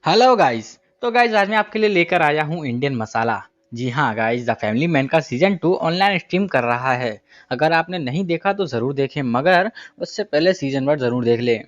Hello guys. तो guys आज मैं आपके लिए लेकर आया हूँ इंडियन मसाला। जी हाँ गाइस, द फैमिली मैन का सीजन 2 ऑनलाइन स्ट्रीम कर रहा है। अगर आपने नहीं देखा तो ज़रूर देखें, मगर उससे पहले सीजन 1 ज़रूर देख लें।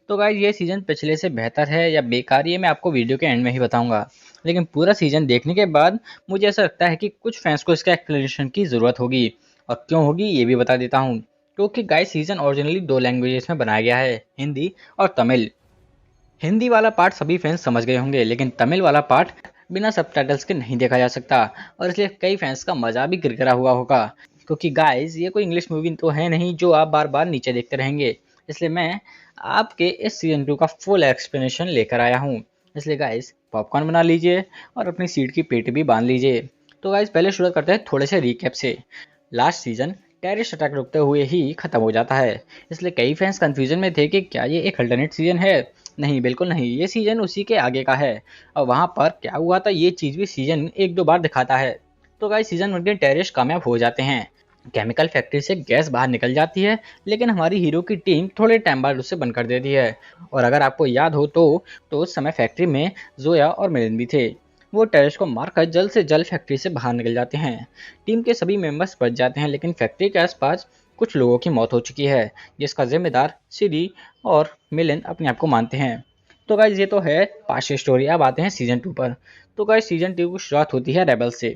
तो गाइस ये सीजन पिछले से बेहतर है या बेकार, ये मैं आपको वीडियो के एंड में ही बताऊंगा। लेकिन पूरा सीजन देखने के बाद मुझे ऐसा लगता है कि कुछ फैंस को इसका एक्सप्लेनेशन की ज़रूरत होगी। और क्यों होगी ये भी बता देता हूँ। क्योंकि गाइस सीजन ओरिजिनली 2 लैंग्वेजेस में बनाया गया है, हिंदी और तमिल। हिंदी वाला पार्ट सभी फैंस समझ गए होंगे, लेकिन तमिल वाला पार्ट बिना सबटाइटल्स के नहीं देखा जा सकता। और इसलिए कई फैंस का मजा भी किरकिरा हुआ होगा। क्योंकि गाइस ये कोई इंग्लिश मूवी तो है नहीं जो आप बार बार नीचे देखते रहेंगे। इसलिए मैं आपके इस सीजन 2 का फुल एक्सप्लेनेशन लेकर आया हूँ। इसलिए गाइस पॉपकॉर्न बना लीजिए और अपनी सीट की पेटी भी बांध लीजिए। तो गाइस पहले शुरुआत करते हैं थोड़े से रिकैप से। लास्ट सीजन टेररिस्ट अटैक रुकते हुए ही खत्म हो जाता है। इसलिए कई फैंस कंफ्यूजन में थे कि क्या ये एक अल्टरनेट सीजन है। नहीं, बिल्कुल नहीं, ये सीजन उसी के आगे का है। और वहां पर क्या हुआ था ये चीज भी सीजन एक दो बार दिखाता है। तो गाइस सीजन 1 के टेररिस्ट कामयाब हो जाते हैं। केमिकल फैक्ट्री से गैस बाहर निकल जाती है, लेकिन हमारी हीरो की टीम थोड़े टाइम बाद उसे बंद कर देती है। और अगर आपको याद हो तो उस समय फैक्ट्री में जोया और मिलिन भी थे। वो टेररिस्ट को मारकर जल्द से जल्द फैक्ट्री से बाहर निकल जाते हैं। टीम के सभी मेंबर्स बच जाते हैं, लेकिन फैक्ट्री के आसपास कुछ लोगों की मौत हो चुकी है, जिसका जिम्मेदार सीरी और मिलिन अपने आप को मानते हैं। तो गाइज ये तो है पास्ट स्टोरी। अब आते हैं सीजन 2 पर। तो गाइज सीजन 2 की शुरुआत होती है रेबल्स से।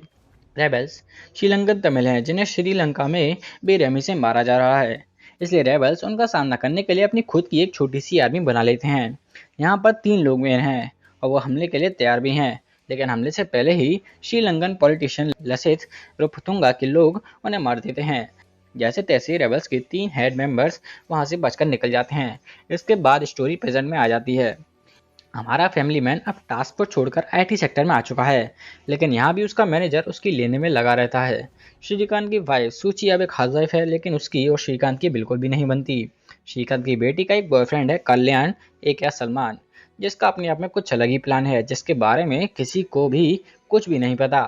रेबल्स श्रीलंकन तमिल हैं जिन्हें श्रीलंका में बेरहमी से मारा जा रहा है। इसलिए रेबल्स उनका सामना करने के लिए अपनी खुद की एक छोटी सी आर्मी बना लेते हैं। यहाँ पर 3 लोग मेन हैं और वो हमले के लिए तैयार भी हैं। लेकिन हमले से पहले ही श्रीलंकन पॉलिटिशियन लसिथ रुपथुंगा के लोग उन्हें मार देते हैं। जैसे तैसे रेबल्स के 3 हेड मेंबर्स वहां से बचकर निकल जाते हैं। इसके बाद स्टोरी प्रेजेंट में आ जाती है। हमारा फैमिली मैन अब टास्क को छोड़कर आईटी सेक्टर में आ चुका है, लेकिन यहाँ भी उसका मैनेजर उसकी लेने में लगा रहता है। श्रीकांत की वाइफ सूची अब एक हाउसवाइफ है, लेकिन उसकी और श्रीकांत की बिल्कुल भी नहीं बनती। श्रीकांत की बेटी का एक बॉयफ्रेंड है, कल्याण, एक या सलमान, जिसका अपने आप में कुछ अलग ही प्लान है, जिसके बारे में किसी को भी कुछ भी नहीं पता।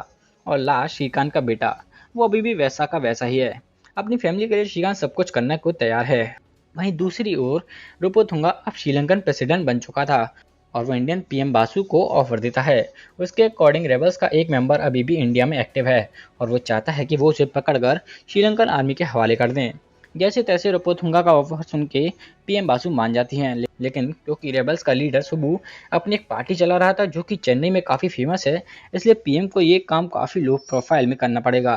और लास्ट श्रीकांत का बेटा, वो अभी भी वैसा का वैसा ही है। अपनी फैमिली के लिए श्रीकांत सब कुछ करने को तैयार है। वहीं दूसरी ओर रुपोथुंगा अब श्रीलंकन प्रेसिडेंट बन चुका था और वो इंडियन पीएम बासु को ऑफर देता है। उसके अकॉर्डिंग रेबल्स का एक मेंबर अभी भी इंडिया में एक्टिव है और वो चाहता है कि वो उसे पकड़कर श्रीलंकन आर्मी के हवाले कर दें। जैसे तैसे रुपोथुंगा का ऑफर सुन के पीएम बासु मान जाती हैं, लेकिन क्योंकि रेबल्स का लीडर सुबू अपनी एक पार्टी चला रहा था जो कि चेन्नई में काफ़ी फेमस है, इसलिए पीएम को ये काम काफ़ी लो प्रोफाइल में करना पड़ेगा।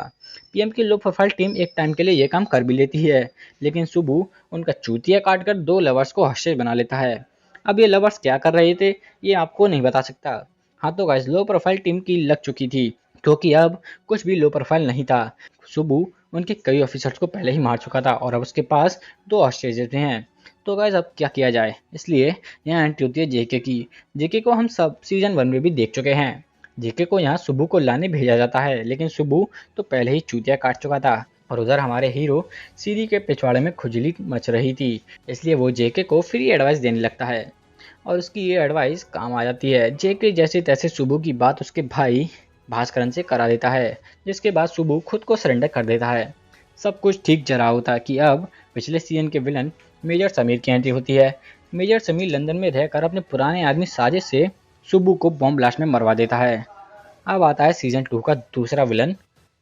पीएम की लो प्रोफाइल टीम एक टाइम के लिए ये काम कर भी लेती है, लेकिन सुबू उनका चूतिया काटकर 2 लवर्स को हॉस्टेज बना लेता है। अब ये लवर्स क्या कर रहे थे ये आपको नहीं बता सकता। हाँ तो गाइस लो प्रोफाइल टीम की लग चुकी थी, क्योंकि अब कुछ भी लो प्रोफाइल नहीं था। सुबू उनके कई ऑफिसर्स को पहले ही मार चुका था और अब उसके पास 2 हॉस्टेजेस भी हैं। तो गाइस अब क्या किया जाए, इसलिए यहाँ एंट्री होती है जेके की। जेके को हम सब सीजन 1 में भी देख चुके हैं। जेके को यहाँ सुबू को लाने भेजा जाता है, लेकिन सुबू तो पहले ही चूतिया काट चुका था और उधर हमारे हीरो सीरी के पिछवाड़े में खुजली मच रही थी। इसलिए वो जेके को फ्री एडवाइस देने लगता है और उसकी ये एडवाइस काम आ जाती है। जेके जैसे तैसे सुबू की बात उसके भाई भास्करन से करा देता है, जिसके बाद सुबू खुद को सरेंडर कर देता है। सब कुछ ठीक जा रहा होता कि अब पिछले सीजन के विलन मेजर समीर की एंट्री होती है। मेजर समीर लंदन में रहकर अपने पुराने आदमी साजिश से सुबू को बॉम्ब ब्लास्ट में मरवा देता है। अब आता है सीजन 2 का दूसरा विलन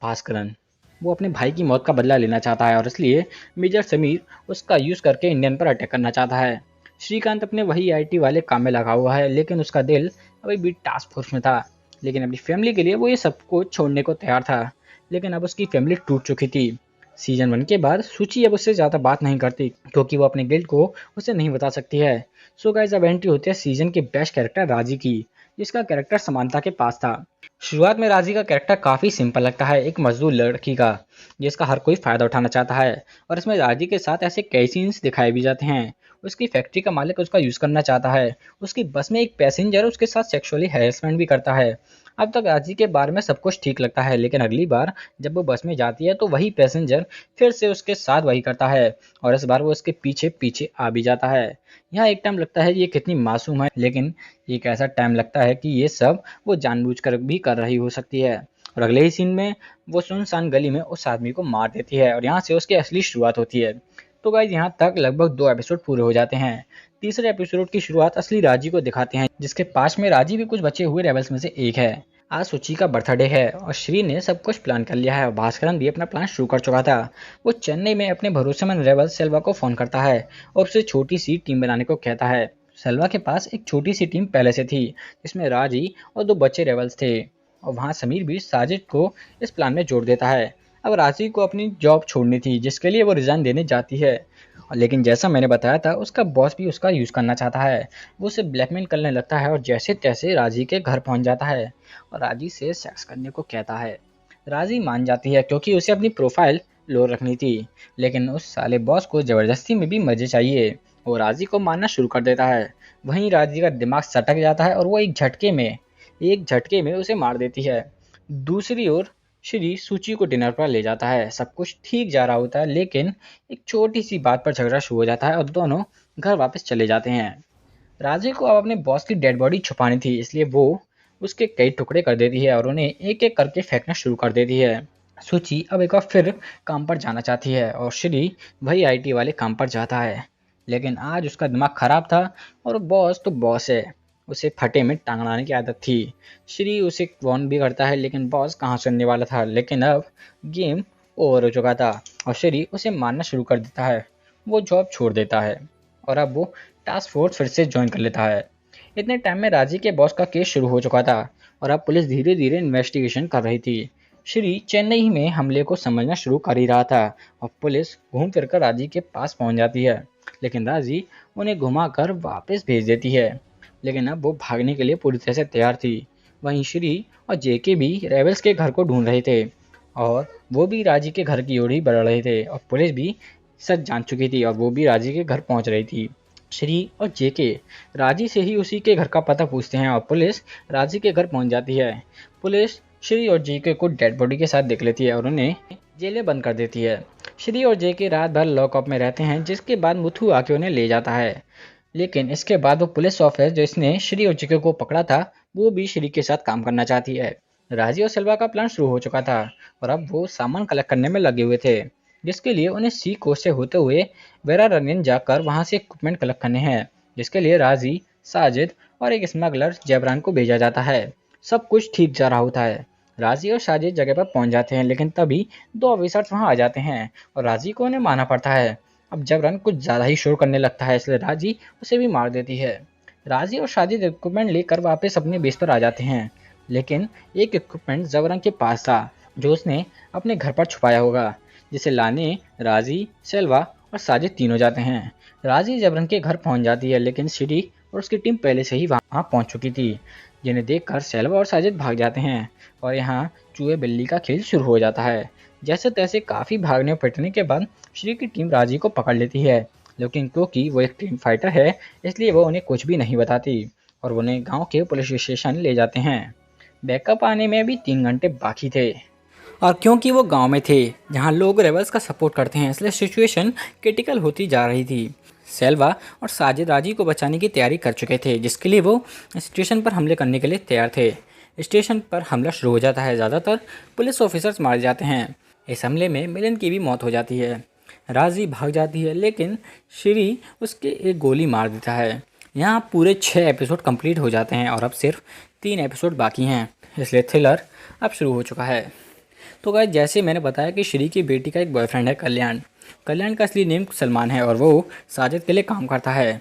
भास्करन। वो अपने भाई की मौत का बदला लेना चाहता है और इसलिए मेजर समीर उसका यूज करके इंडियन पर अटैक करना चाहता है। श्रीकांत अपने वही आईटी वाले काम में लगा हुआ है, लेकिन उसका दिल अभी भी टास्क फोर्स में था। लेकिन अपनी फैमिली के लिए वो ये सब कुछ छोड़ने को तैयार था, लेकिन अब उसकी फैमिली टूट चुकी थी। सीजन 1 के बाद सूची अब उससे ज़्यादा बात नहीं करती, क्योंकि वो अपने गिल्ड को उसे नहीं बता सकती है। सो गाइस अब एंट्री होती है सीजन के बेस्ट कैरेक्टर राजी की, जिसका कैरेक्टर समानता के पास था। शुरुआत में राजी का कैरेक्टर काफ़ी सिंपल लगता है, एक मजदूर लड़की का जिसका हर कोई फ़ायदा उठाना चाहता है। और इसमें राजी के साथ ऐसे कई सीन्स दिखाए भी जाते हैं। उसकी फैक्ट्री का मालिक उसका यूज़ करना चाहता है, उसकी बस में एक पैसेंजर उसके साथ सेक्सुअली हैरेसमेंट भी करता है। अब तक राजी के बारे में सब कुछ ठीक लगता है, लेकिन अगली बार जब वो बस में जाती है तो वही पैसेंजर फिर से उसके साथ वही करता है और इस बार वो उसके पीछे पीछे आ भी जाता है। यहाँ एक टाइम लगता है ये कितनी मासूम है, लेकिन एक ऐसा टाइम लगता है कि ये सब वो जानबूझकर भी कर रही हो सकती है। और अगले ही सीन में वो सुनसान गली में उस आदमी को मार देती है और यहाँ से उसकी असली शुरुआत होती है। तो गाइज यहाँ तक लगभग 2 एपिसोड पूरे हो जाते हैं। तीसरे एपिसोड की शुरुआत असली राजी को दिखाते हैं, जिसके पास में राजी भी कुछ बचे हुए रेबल्स में से एक है। आज सुची का बर्थडे है और श्री ने सब कुछ प्लान कर लिया है और भास्करन भी अपना प्लान शुरू कर चुका था। वो चेन्नई में अपने भरोसेमंद रेबल सेल्वा को फोन करता है और उसे छोटी सी टीम बनाने को कहता है। सेल्वा के पास एक छोटी सी टीम पहले से थी, जिसमें राजी और 2 बच्चे रेबल्स थे, और वहाँ समीर भी साजिद को इस प्लान में जोड़ देता है। अब राजी को अपनी जॉब छोड़नी थी, जिसके लिए वो रिजाइन देने जाती है, लेकिन जैसा मैंने बताया था उसका बॉस भी उसका यूज़ करना चाहता है। वो उसे ब्लैकमेल करने लगता है और जैसे तैसे राजी के घर पहुंच जाता है और राजी से सेक्स करने को कहता है। राजी मान जाती है क्योंकि उसे अपनी प्रोफाइल लो रखनी थी, लेकिन उस साले बॉस को ज़बरदस्ती में भी मज़े चाहिए। वो राजी को मारना शुरू कर देता है। वहीं राजी का दिमाग सटक जाता है और वो एक झटके में उसे मार देती है। दूसरी ओर श्री सूची को डिनर पर ले जाता है। सब कुछ ठीक जा रहा होता है, लेकिन एक छोटी सी बात पर झगड़ा शुरू हो जाता है और दोनों घर वापस चले जाते हैं। राजे को अब अपने बॉस की डेड बॉडी छुपानी थी, इसलिए वो उसके कई टुकड़े कर देती है और उन्हें एक एक करके फेंकना शुरू कर देती है। सूची अब एक बार फिर काम पर जाना चाहती है और श्री वही आईटी वाले काम पर जाता है, लेकिन आज उसका दिमाग खराब था और बॉस तो बॉस है, उसे फटे में टांग अड़ाने की आदत थी। श्री उसे वार्न भी करता है, लेकिन बॉस कहाँ सुनने वाला था। लेकिन अब गेम ओवर हो चुका था और श्री उसे मारना शुरू कर देता है। वो जॉब छोड़ देता है और अब वो टास्क फोर्स फिर से ज्वाइन कर लेता है। इतने टाइम में राजी के बॉस का केस शुरू हो चुका था और अब पुलिस धीरे धीरे इन्वेस्टिगेशन कर रही थी। श्री चेन्नई में हमले को समझना शुरू कर ही रहा था और पुलिस घूम फिर कर राजी के पास पहुंच जाती है, लेकिन राजी उन्हें घुमाकर वापस भेज देती है। लेकिन अब वो भागने के लिए पूरी तरह से तैयार थी। वहीं श्री और जेके भी रेबल्स के घर को ढूंढ रहे थे और वो भी राजी के घर की ओर ही बढ़ रहे थे और पुलिस भी सच जान चुकी थी और वो भी राजी के घर पहुंच रही थी। श्री और जेके राजी से ही उसी के घर का पता पूछते हैं और पुलिस राजी के घर पहुंच जाती है। पुलिस श्री और जेके को डेड बॉडी के साथ देख लेती है और उन्हें जेल में बंद कर देती है। श्री और जेके रात भर लॉकअप में रहते हैं, जिसके बाद मुथु आके उन्हें ले जाता है। लेकिन इसके बाद वो पुलिस ऑफिसर जिसने श्री और जेके को पकड़ा था, वो भी श्री के साथ काम करना चाहती है। राजी और सेल्वा का प्लान शुरू हो चुका था और अब वो सामान कलेक्ट करने में लगे हुए थे, जिसके लिए उन्हें सी कोस्ट से होते हुए वेरारनियन जाकर वहां से इक्विपमेंट कलेक्ट करने हैं, जिसके लिए राजी, साजिद और एक स्मगलर जैबरान को भेजा जाता है। सब कुछ ठीक जा रहा होता है। राजी और साजिद जगह पर पहुंच जाते हैं, लेकिन तभी 2 ऑफिसर्स वहां आ जाते हैं और राजी को उन्हें मारना पड़ता है। अब जबरन कुछ ज़्यादा ही शोर करने लगता है, इसलिए राजी उसे भी मार देती है। राजी और साजिद इक्विपमेंट लेकर वापस अपने बेस पर आ जाते हैं, लेकिन एक इक्विपमेंट जबरन के पास था जो उसने अपने घर पर छुपाया होगा, जिसे लाने राजी, सेल्वा और साजिद तीनों जाते हैं। राजी जबरन के घर पहुंच जाती है, लेकिन श्री और उसकी टीम पहले से ही वहां पहुंच चुकी थी, जिन्हें देखकर सेल्वा और साजिद भाग जाते हैं और यहाँ चूहे बिल्ली का खेल शुरू हो जाता है। जैसे तैसे काफ़ी भागने पिटने के बाद श्री की टीम राजी को पकड़ लेती है, लेकिन क्योंकि वो एक टीम फाइटर है इसलिए वो उन्हें कुछ भी नहीं बताती और वो उन्हें गांव के पुलिस स्टेशन ले जाते हैं। बैकअप आने में भी 3 घंटे बाकी थे और क्योंकि वो गांव में थे जहां लोग रेबल्स का सपोर्ट करते हैं, इसलिए सिचुएशन क्रिटिकल होती जा रही थी। सेल्वा और साजिद राजी को बचाने की तैयारी कर चुके थे, जिसके लिए वो स्टेशन पर हमले करने के लिए तैयार थे। स्टेशन पर हमला शुरू हो जाता है। ज़्यादातर पुलिस ऑफिसर्स मारे जाते हैं। इस हमले में मिलन की भी मौत हो जाती है। राजी भाग जाती है, लेकिन श्री उसके एक गोली मार देता है। यहाँ पूरे 6 एपिसोड कंप्लीट हो जाते हैं और अब सिर्फ 3 एपिसोड बाकी हैं, इसलिए थ्रिलर अब शुरू हो चुका है। तो गाइस, जैसे मैंने बताया कि श्री की बेटी का एक बॉयफ्रेंड है कल्याण। कल्याण का असली नेम सलमान है और वो साजिद के लिए काम करता है।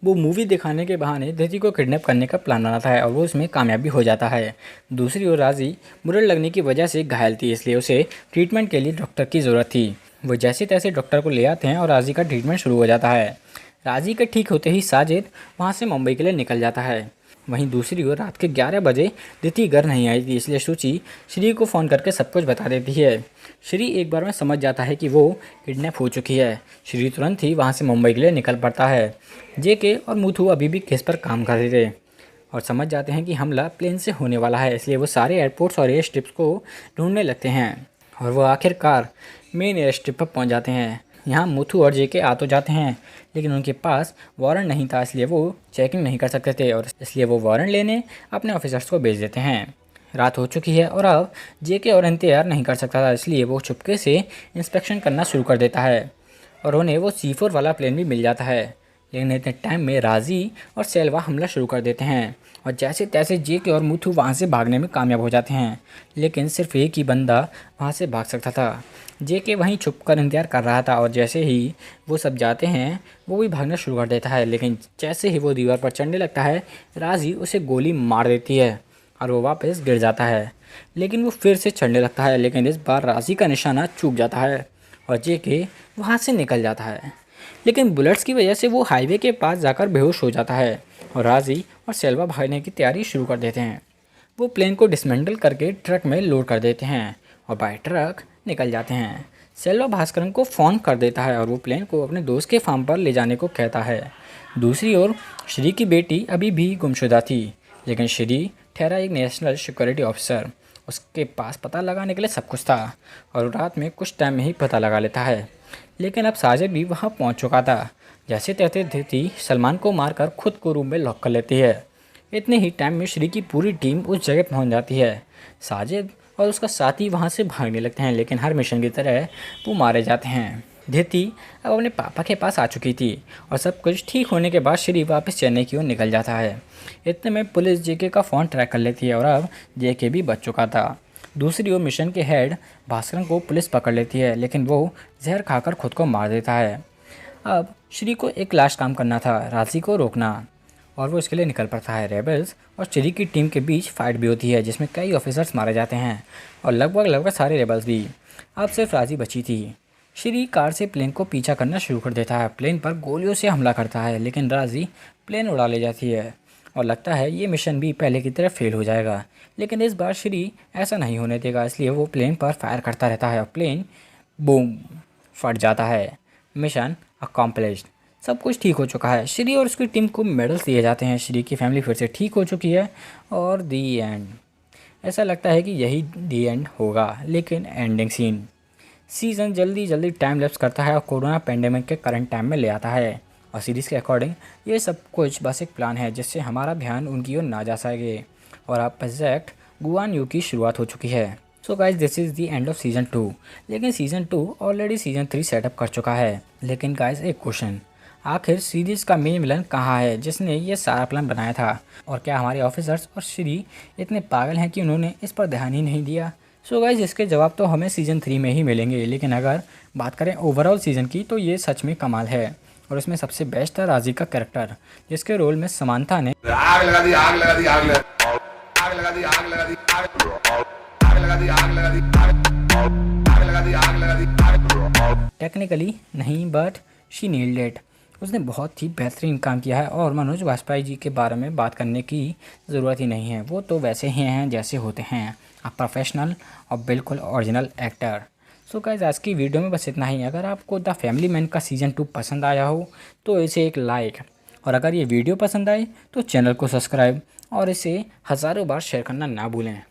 वो मूवी दिखाने के बहाने धृति को किडनैप करने का प्लान बनाता है और वो उसमें कामयाब भी हो जाता है। दूसरी ओर राजी बुलेट लगने की वजह से घायल थी, इसलिए उसे ट्रीटमेंट के लिए डॉक्टर की ज़रूरत थी। वो जैसे तैसे डॉक्टर को ले आते हैं और राजी का ट्रीटमेंट शुरू हो जाता है। राजी के ठीक होते ही साजिद वहाँ से मुंबई के लिए निकल जाता है। वहीं दूसरी ओर रात के 11 बजे दिति घर नहीं आई थी, इसलिए सूची श्री को फ़ोन करके सब कुछ बता देती है। श्री एक बार में समझ जाता है कि वो किडनैप हो चुकी है। श्री तुरंत ही वहाँ से मुंबई के लिए निकल पड़ता है। जेके और मुथु अभी भी केस पर काम कर रहे थे और समझ जाते हैं कि हमला प्लेन से होने वाला है, इसलिए वो सारे एयरपोर्ट्स और एयर स्ट्रिप्स को ढूंढने लगते हैं और वो आखिरकार मेन एयर स्ट्रिप पर पहुँच जाते हैं। यहाँ मुथु और जेके आ तो जाते हैं, लेकिन उनके पास वारंट नहीं था, इसलिए वो चेकिंग नहीं कर सकते थे और इसलिए वो वारंट लेने अपने ऑफिसर्स को भेज देते हैं। रात हो चुकी है और अब जेके और इंतजार नहीं कर सकता था, इसलिए वो चुपके से इंस्पेक्शन करना शुरू कर देता है और उन्हें वो C4 वाला प्लेन भी मिल जाता है। लेकिन इतने टाइम में राजी और सेल्वा हमला शुरू कर देते हैं और जैसे तैसे जेके और मुथु वहाँ से भागने में कामयाब हो जाते हैं। लेकिन सिर्फ एक ही बंदा वहाँ से भाग सकता था। जेके वहीं छुपकर इंतजार कर रहा था और जैसे ही वो सब जाते हैं वो भी भागना शुरू कर देता है। लेकिन जैसे ही वो दीवार पर चढ़ने लगता है राजी उसे गोली मार देती है और वो वापस गिर जाता है। लेकिन वो फिर से चढ़ने लगता है, लेकिन इस बार राजी का निशाना चूक जाता है और जेके वहाँ से निकल जाता है। लेकिन बुलेट्स की वजह से वो हाईवे के पास जाकर बेहोश हो जाता है और राजी और सेल्वा भागने की तैयारी शुरू कर देते हैं। वो प्लेन को डिसमेंटल करके ट्रक में लोड कर देते हैं और बाय ट्रक निकल जाते हैं। सेल्वा भास्करन को फ़ोन कर देता है और वो प्लेन को अपने दोस्त के फार्म पर ले जाने को कहता है। दूसरी ओर श्री की बेटी अभी भी गुमशुदा थी, लेकिन श्री ठहरा एक नेशनल सिक्योरिटी ऑफिसर। उसके पास पता लगाने के लिए सब कुछ था और रात में कुछ टाइम में ही पता लगा लेता है। लेकिन अब साजिद भी वहाँ पहुँच चुका था। जैसे तैसे धृति सलमान को मारकर खुद को रूम में लॉक कर लेती है। इतने ही टाइम में श्री की पूरी टीम उस जगह पहुँच जाती है। साजिद और उसका साथी वहाँ से भागने लगते हैं, लेकिन हर मिशन की तरह वो मारे जाते हैं। धृति अब अपने पापा के पास आ चुकी थी और सब कुछ ठीक होने के बाद श्री वापस चेन्नई की ओर निकल जाता है। इतने में पुलिस जेके का फ़ोन ट्रैक कर लेती है और अब जेके भी बच चुका था। दूसरी ओर मिशन के हेड भास्करन को पुलिस पकड़ लेती है, लेकिन वो जहर खाकर खुद को मार देता है। अब श्री को एक लास्ट काम करना था, राजी को रोकना, और वो इसके लिए निकल पड़ता है। रेबल्स और श्री की टीम के बीच फाइट भी होती है जिसमें कई ऑफिसर्स मारे जाते हैं और लगभग सारे रेबल्स भी। अब सिर्फ राजी बची थी। श्री कार से प्लेन को पीछा करना शुरू कर देता है, प्लेन पर गोलियों से हमला करता है, लेकिन राजी प्लेन उड़ा ले जाती है और लगता है ये मिशन भी पहले की तरह फेल हो जाएगा। लेकिन इस बार श्री ऐसा नहीं होने देगा, इसलिए वो प्लेन पर फायर करता रहता है और प्लेन बूम फट जाता है। Mission accomplished. सब कुछ ठीक हो चुका है। श्री और उसकी टीम को मेडल्स दिए जाते हैं। श्री की फैमिली फिर से ठीक हो चुकी है और दी एंड। ऐसा लगता है कि यही दी एंड होगा, लेकिन एंडिंग सीज़न जल्दी टाइम लैप्स करता है और कोरोना पेंडेमिक के करंट टाइम में ले आता है। और सीरीज़ के अकॉर्डिंग ये सब कुछ बस एक प्लान है जिससे हमारा ध्यान उनकी ओर ना जा सके और अब प्रोजेक्ट गुआन यू की शुरुआत हो चुकी है। So guys this is the end of season 2। लेकिन सीज़न 2 ऑलरेडी सीज़न 3 सेटअप कर चुका है। लेकिन गाइज एक क्वेश्चन, आखिर सीरीज़ का मेन विलन कहाँ है जिसने ये सारा प्लान बनाया था? और क्या हमारे ऑफिसर्स और श्री इतने पागल हैं कि उन्होंने इस पर ध्यान ही नहीं दिया? सो गाइज इसके जवाब तो हमें सीज़न 3 में ही मिलेंगे। लेकिन अगर बात करें ओवरऑल सीज़न की तो ये सच में कमाल है और इसमें सबसे बेस्ट था राजी का कैरेक्टर, जिसके रोल में समांथा ने आग लगा दी आग लगा दी आग लगा आग लगा दी आग लगा दी आग लगा दी आग लगा दी आग लगा दी आग लगा दी। टेक्निकली नहीं बट शी नील्ड इट। उसने बहुत ही बेहतरीन काम किया है और मनोज वाजपेयी जी के बारे में बात करने की ज़रूरत ही नहीं है। वो तो वैसे ही हैं जैसे होते हैं, आप प्रोफेशनल और बिल्कुल ओरिजिनल एक्टर। सो गाइस आज की वीडियो में बस इतना ही। अगर आपको द फैमिली मैन का सीज़न 2 पसंद आया हो तो इसे एक लाइक, और अगर ये वीडियो पसंद आए तो चैनल को सब्सक्राइब और इसे हज़ारों बार शेयर करना ना भूलें।